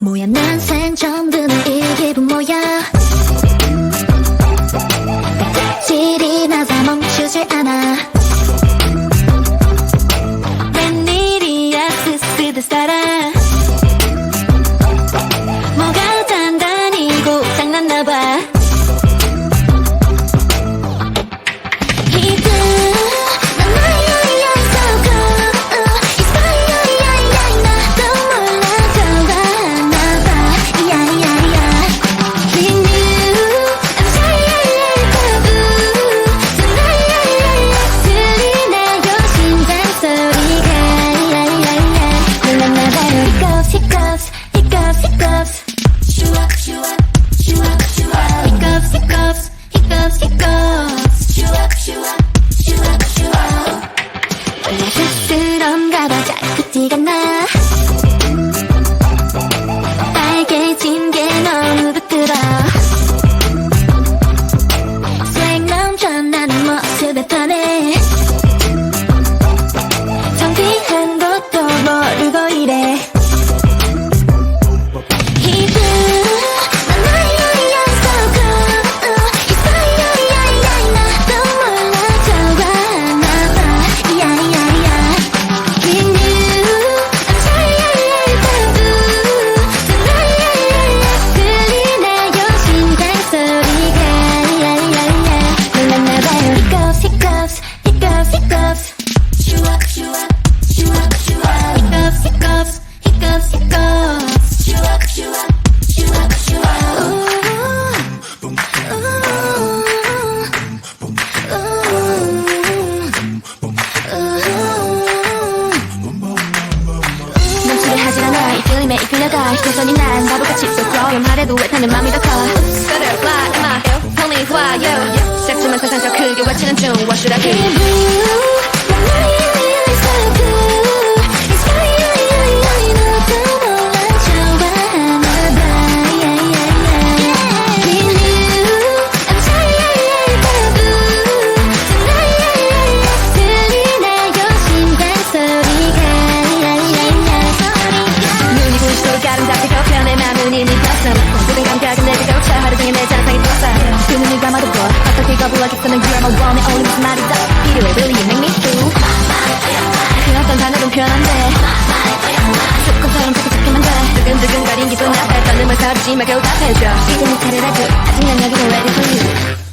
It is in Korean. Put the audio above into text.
뭐야 난 생처음 드는 이 기분 뭐야 질이 나서 멈추질 않아 웬일이야 스스드 살아 뭐가 단단히 고장났나봐 쓸쓸한가봐 자꾸 티가 나 빨개진 게 너무 부끄러 색 넘쳐 나는 모습에 편해 창피한 것도 모르고 이래 매일 그녀가 시선이 난 바보같이 쏙 말해도 애타는 맘이 더 커 Butterfly in my ear Tell me why you 시작지만 상상 더 크게 외치는 중 What should I do? 모든 감각은 내게 쫓아 하루 종일 내 잔상이 떴어 두 눈을 감아도 뭐 어떻게 거부하겠어 넌 You're my one and only 무슨 말이 더 필요해 Really you make me feel 그 어떤 단어는 표현한데 습관처럼 착해 만져 두근두근 거린 기분 앞에 떠는 걸 서르지 마 겨우 답해줘 이제 네 차례라도 아직 난 여기는 ready for you